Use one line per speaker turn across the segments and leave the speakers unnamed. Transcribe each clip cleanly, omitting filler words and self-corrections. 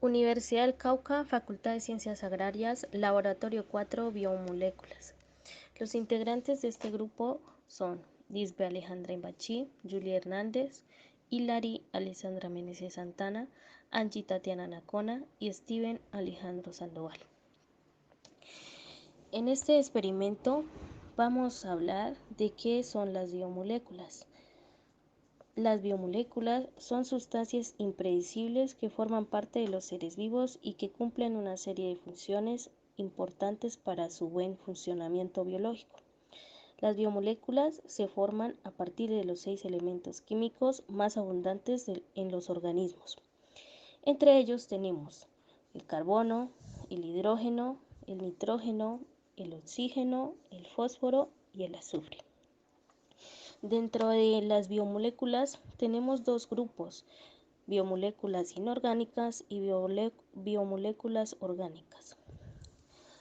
Universidad del Cauca, Facultad de Ciencias Agrarias, Laboratorio 4, Biomoléculas. Los integrantes de este grupo son Lisbe Alejandra Imbachí, Julia Hernández, Hilary Alessandra Meneses Santana, Angie Tatiana Nacona y Steven Alejandro Sandoval. En este experimento vamos a hablar de qué son las biomoléculas. Las biomoléculas son sustancias impredecibles que forman parte de los seres vivos y que cumplen una serie de funciones importantes para su buen funcionamiento biológico. Las biomoléculas se forman a partir de los 6 elementos químicos más abundantes en los organismos. Entre ellos tenemos el carbono, el hidrógeno, el nitrógeno, el oxígeno, el fósforo y el azufre. Dentro de las biomoléculas tenemos dos grupos, biomoléculas inorgánicas y biomoléculas orgánicas.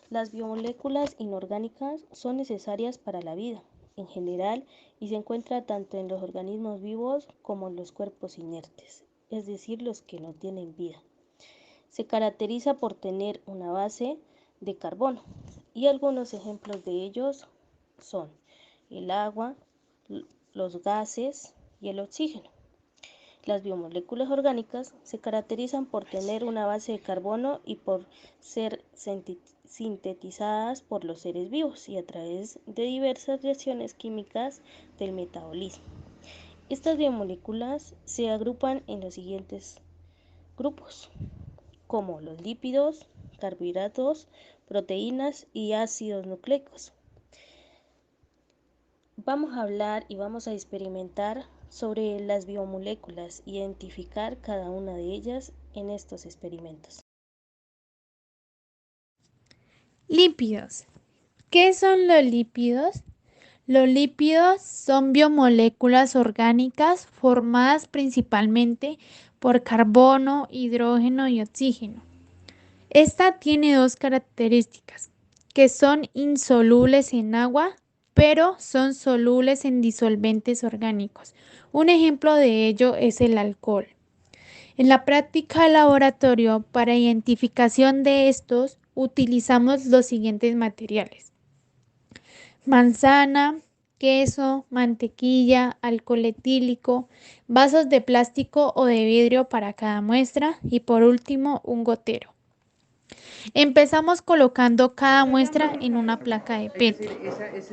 Las biomoléculas inorgánicas son necesarias para la vida en general y se encuentran tanto en los organismos vivos como en los cuerpos inertes, es decir, los que no tienen vida. Se caracteriza por tener una base de carbono y algunos ejemplos de ellos son el agua, los gases y el oxígeno. Las biomoléculas orgánicas se caracterizan por tener una base de carbono y por ser sintetizadas por los seres vivos y a través de diversas reacciones químicas del metabolismo. Estas biomoléculas se agrupan en los siguientes grupos, como los lípidos, carbohidratos, proteínas y ácidos nucleicos. Vamos a hablar y vamos a experimentar sobre las biomoléculas, identificar cada una de ellas en estos experimentos.
Lípidos. ¿Qué son los lípidos? Los lípidos son biomoléculas orgánicas formadas principalmente por carbono, hidrógeno y oxígeno. Esta tiene dos características, que son insolubles en agua, pero son solubles en disolventes orgánicos. Un ejemplo de ello es el alcohol. En la práctica de laboratorio, para identificación de estos, utilizamos los siguientes materiales: manzana, queso, mantequilla, alcohol etílico, vasos de plástico o de vidrio para cada muestra y por último un gotero. Empezamos colocando cada muestra en una placa de Petri.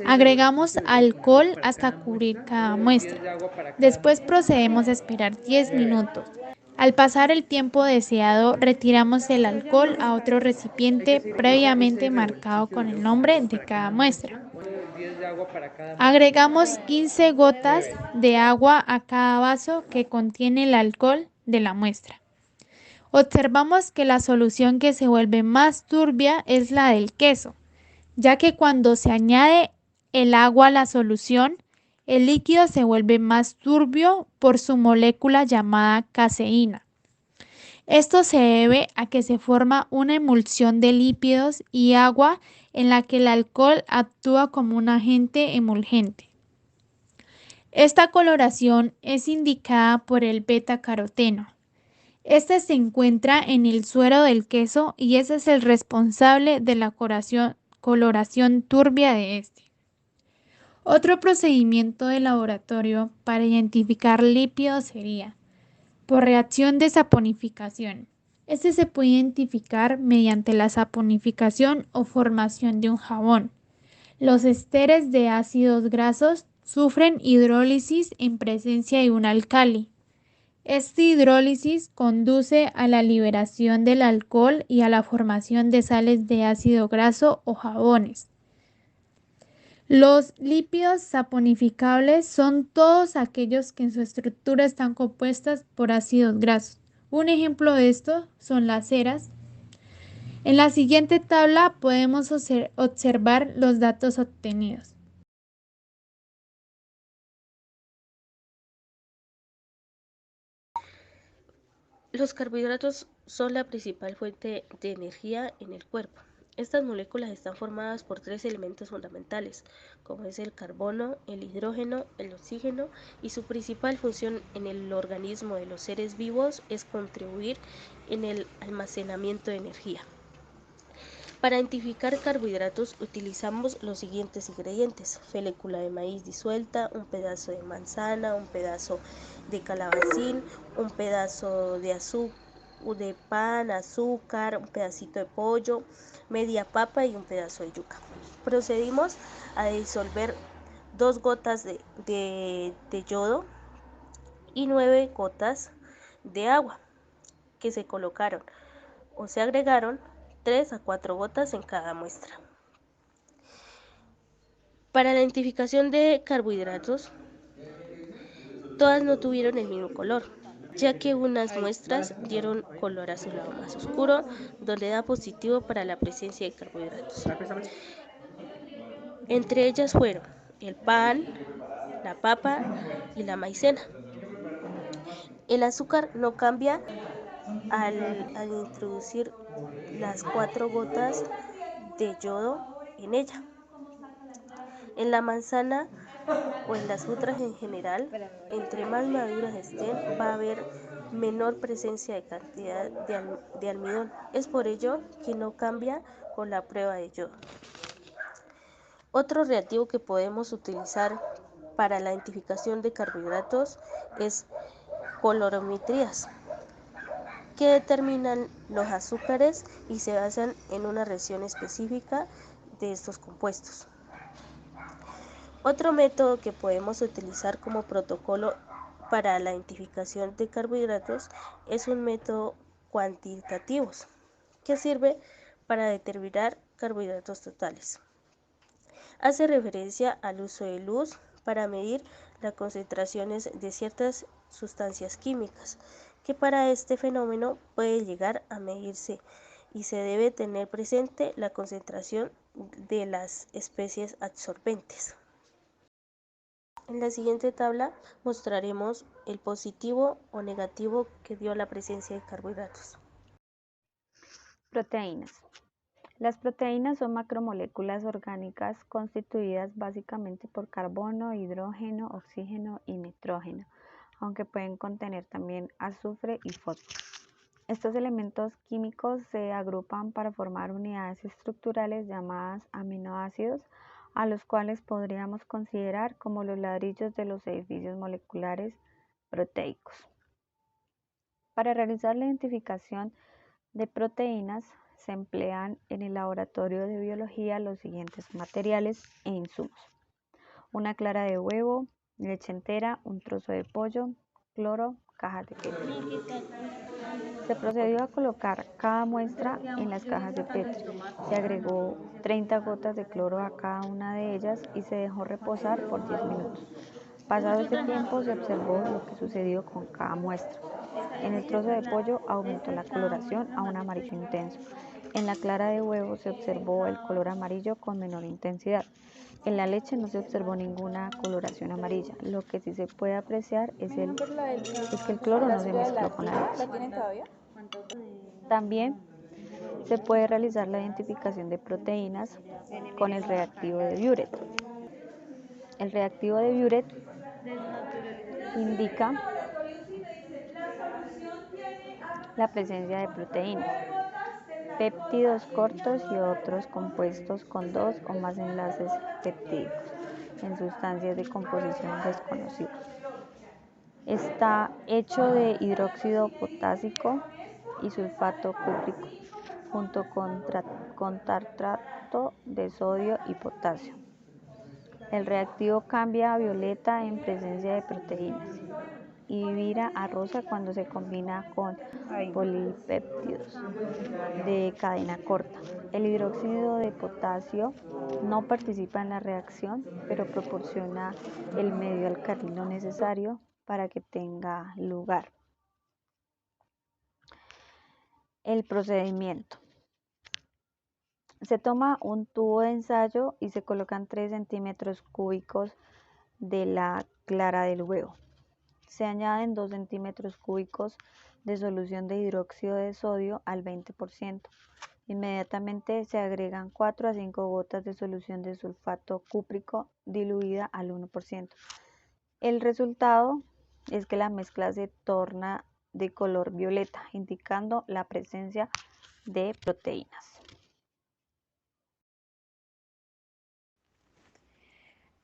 Agregamos alcohol hasta cubrir cada muestra. Después procedemos a esperar 10 minutos. Al pasar el tiempo deseado, retiramos el alcohol a otro recipiente previamente marcado con el nombre de cada muestra. Agregamos 15 gotas de agua a cada vaso que contiene el alcohol de la muestra. Observamos que la solución que se vuelve más turbia es la del queso, ya que cuando se añade el agua a la solución, el líquido se vuelve más turbio por su molécula llamada caseína. Esto se debe a que se forma una emulsión de lípidos y agua en la que el alcohol actúa como un agente emulgente. Esta coloración es indicada por el beta-caroteno. Este se encuentra en el suero del queso y ese es el responsable de la coloración turbia de este. Otro procedimiento de laboratorio para identificar lípidos sería por reacción de saponificación. Este se puede identificar mediante la saponificación o formación de un jabón. Los esteres de ácidos grasos sufren hidrólisis en presencia de un álcali. Esta hidrólisis conduce a la liberación del alcohol y a la formación de sales de ácido graso o jabones. Los lípidos saponificables son todos aquellos que en su estructura están compuestas por ácidos grasos. Un ejemplo de esto son las ceras. En la siguiente tabla podemos observar los datos obtenidos.
Los carbohidratos son la principal fuente de energía en el cuerpo. Estas moléculas están formadas por 3 elementos fundamentales, como es el carbono, el hidrógeno, el oxígeno, y su principal función en el organismo de los seres vivos es contribuir en el almacenamiento de energía. Para identificar carbohidratos utilizamos los siguientes ingredientes: fécula de maíz disuelta, un pedazo de manzana, un pedazo de calabacín, un pedazo de azúcar, de pan, azúcar, un pedacito de pollo, media papa y un pedazo de yuca. Procedimos a disolver 2 gotas de yodo y 9 gotas de agua que se colocaron o se agregaron 3 a 4 gotas en cada muestra. Para la identificación de carbohidratos, todas no tuvieron el mismo color, ya que unas muestras dieron color azulado más oscuro, donde da positivo para la presencia de carbohidratos. Entre ellas fueron el pan, la papa y la maicena. El azúcar no cambia al introducir las 4 gotas de yodo en ella. En la manzana o en las frutas en general, entre más maduras estén, va a haber menor presencia de cantidad de almidón. Es por ello que no cambia con la prueba de yodo. Otro reactivo que podemos utilizar para la identificación de carbohidratos es colorimetrías, que determinan los azúcares y se basan en una reacción específica de estos compuestos. Otro método que podemos utilizar como protocolo para la identificación de carbohidratos es un método cuantitativo que sirve para determinar carbohidratos totales. Hace referencia al uso de luz para medir las concentraciones de ciertas sustancias químicas, que para este fenómeno puede llegar a medirse y se debe tener presente la concentración de las especies absorbentes. En la siguiente tabla mostraremos el positivo o negativo que dio la presencia de carbohidratos.
Proteínas. Las proteínas son macromoléculas orgánicas constituidas básicamente por carbono, hidrógeno, oxígeno y nitrógeno, aunque pueden contener también azufre y fósforo. Estos elementos químicos se agrupan para formar unidades estructurales llamadas aminoácidos, a los cuales podríamos considerar como los ladrillos de los edificios moleculares proteicos. Para realizar la identificación de proteínas se emplean en el laboratorio de biología los siguientes materiales e insumos: una clara de huevo, leche entera, un trozo de pollo, cloro, cajas de Petri. Se procedió a colocar cada muestra en las cajas de Petri. Se agregó 30 gotas de cloro a cada una de ellas y se dejó reposar por 10 minutos. Pasado este tiempo se observó lo que sucedió con cada muestra. En el trozo de pollo aumentó la coloración a un amarillo intenso. En la clara de huevo se observó el color amarillo con menor intensidad. En la leche no se observó ninguna coloración amarilla. Lo que sí se puede apreciar es que el cloro no se mezcló con la leche. También se puede realizar la identificación de proteínas con el reactivo de Biuret. El reactivo de Biuret indica la presencia de proteínas, péptidos cortos y otros compuestos con 2 o más enlaces peptídicos en sustancias de composición desconocida. Está hecho de hidróxido potásico y sulfato cúprico, junto con tartrato de sodio y potasio. El reactivo cambia a violeta en presencia de proteínas y vira a rosa cuando se combina con polipéptidos de cadena corta. El hidróxido de potasio no participa en la reacción, pero proporciona el medio alcalino necesario para que tenga lugar. El procedimiento. Se toma un tubo de ensayo y se colocan 3 centímetros cúbicos de la clara del huevo. Se añaden 2 centímetros cúbicos de solución de hidróxido de sodio al 20%. Inmediatamente se agregan 4 a 5 gotas de solución de sulfato cúprico diluida al 1%. El resultado es que la mezcla se torna de color violeta, indicando la presencia de proteínas.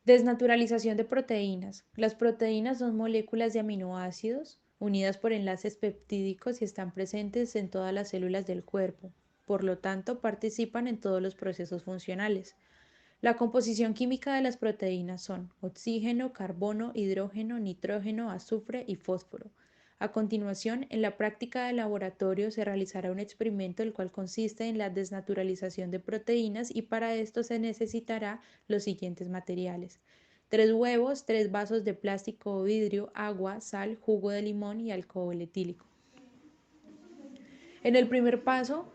Desnaturalización de proteínas. Las proteínas son moléculas de aminoácidos unidas por enlaces peptídicos y están presentes en todas las células del cuerpo. Por lo tanto, participan en todos los procesos funcionales. La composición química de las proteínas son oxígeno, carbono, hidrógeno, nitrógeno, azufre y fósforo. A continuación, en la práctica de laboratorio se realizará un experimento el cual consiste en la desnaturalización de proteínas y para esto se necesitará los siguientes materiales: 3 huevos, 3 vasos de plástico o vidrio, agua, sal, jugo de limón y alcohol etílico. En el primer paso,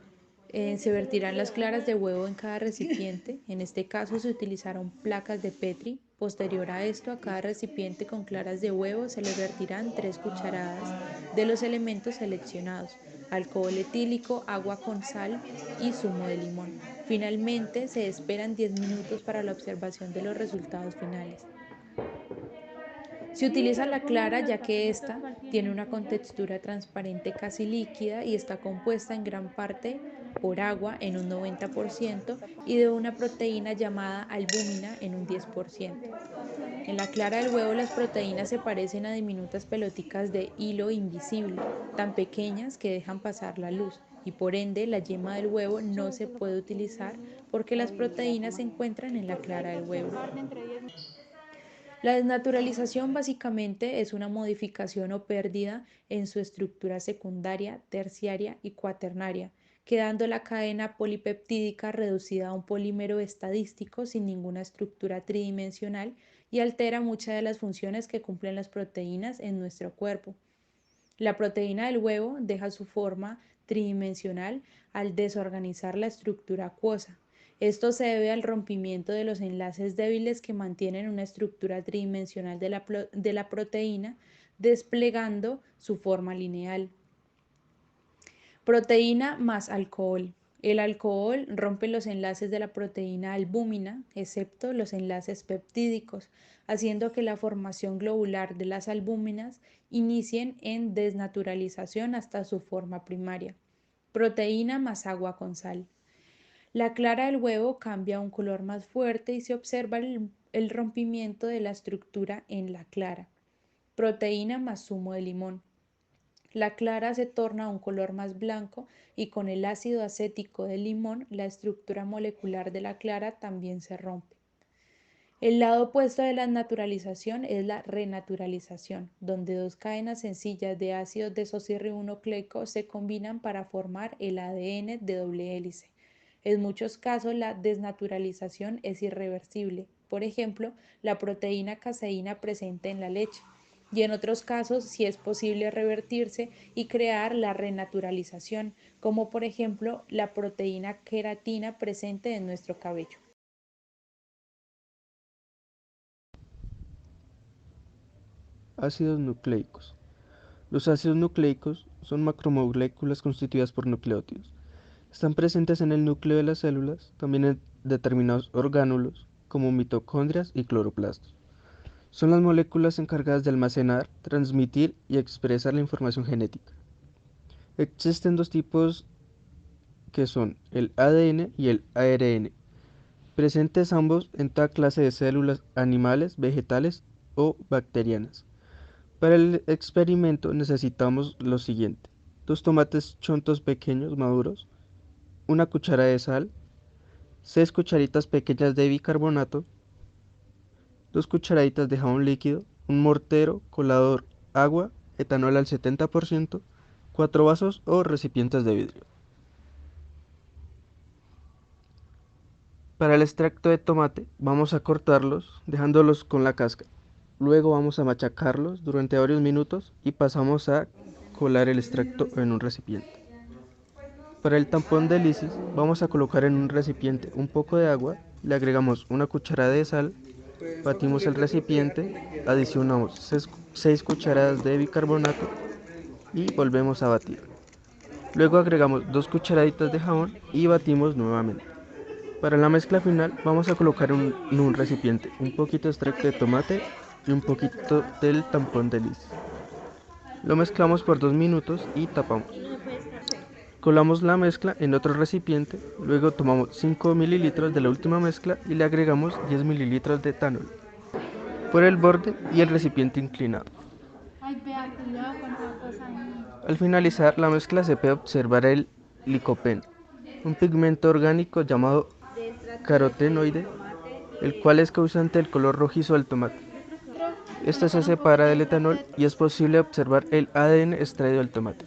se vertirán las claras de huevo en cada recipiente. En este caso se utilizaron placas de Petri. Posterior a esto, a cada recipiente con claras de huevo se le vertirán 3 cucharadas de los elementos seleccionados: alcohol etílico, agua con sal y zumo de limón. Finalmente, se esperan 10 minutos para la observación de los resultados finales. Se utiliza la clara ya que ésta tiene una contextura transparente casi líquida y está compuesta en gran parte por agua en un 90% y de una proteína llamada albúmina en un 10%. En la clara del huevo las proteínas se parecen a diminutas pelotitas de hilo invisible, tan pequeñas que dejan pasar la luz, y por ende la yema del huevo no se puede utilizar porque las proteínas se encuentran en la clara del huevo. La desnaturalización básicamente es una modificación o pérdida en su estructura secundaria, terciaria y cuaternaria, quedando la cadena polipeptídica reducida a un polímero estadístico sin ninguna estructura tridimensional y altera muchas de las funciones que cumplen las proteínas en nuestro cuerpo. La proteína del huevo deja su forma tridimensional al desorganizar la estructura acuosa. Esto se debe al rompimiento de los enlaces débiles que mantienen una estructura tridimensional de la proteína, desplegando su forma lineal. Proteína más alcohol. El alcohol rompe los enlaces de la proteína albúmina, excepto los enlaces peptídicos, haciendo que la formación globular de las albúminas inicien en desnaturalización hasta su forma primaria. Proteína más agua con sal. La clara del huevo cambia a un color más fuerte y se observa el rompimiento de la estructura en la clara. Proteína más zumo de limón. La clara se torna a un color más blanco y con el ácido acético del limón la estructura molecular de la clara también se rompe. El lado opuesto de la naturalización es la renaturalización, donde dos cadenas sencillas de ácidos desoxirribonucleicos se combinan para formar el ADN de doble hélice. En muchos casos la desnaturalización es irreversible, por ejemplo, la proteína caseína presente en la leche, y en otros casos sí es posible revertirse y crear la renaturalización, como por ejemplo la proteína queratina presente en nuestro cabello.
Ácidos nucleicos. Los ácidos nucleicos son macromoléculas constituidas por nucleótidos. Están presentes en el núcleo de las células, también en determinados orgánulos, como mitocondrias y cloroplastos. Son las moléculas encargadas de almacenar, transmitir y expresar la información genética. Existen dos tipos que son el ADN y el ARN, presentes ambos en toda clase de células animales, vegetales o bacterianas. Para el experimento necesitamos lo siguiente: 2 tomates chontos pequeños maduros, 1 cuchara de sal, 6 cucharitas pequeñas de bicarbonato, 2 cucharaditas de jabón líquido, un mortero, colador, agua, etanol al 70%, 4 vasos o recipientes de vidrio. Para el extracto de tomate vamos a cortarlos dejándolos con la cáscara. Luego vamos a machacarlos durante varios minutos y pasamos a colar el extracto en un recipiente. Para el tampón de lisis vamos a colocar en un recipiente un poco de agua, le agregamos 1 cucharada de sal, batimos el recipiente, adicionamos 6 cucharadas de bicarbonato y volvemos a batir. Luego agregamos 2 cucharaditas de jabón y batimos nuevamente. Para la mezcla final vamos a colocar en un recipiente un poquito de extracto de tomate y un poquito del tampón de lis. Lo mezclamos por 2 minutos y tapamos. Colamos la mezcla en otro recipiente, luego tomamos 5 mililitros de la última mezcla y le agregamos 10 mililitros de etanol por el borde y el recipiente inclinado. Al finalizar la mezcla se puede observar el licopeno, un pigmento orgánico llamado carotenoide, el cual es causante del color rojizo del tomate. Este se separa del etanol y es posible observar el ADN extraído del tomate.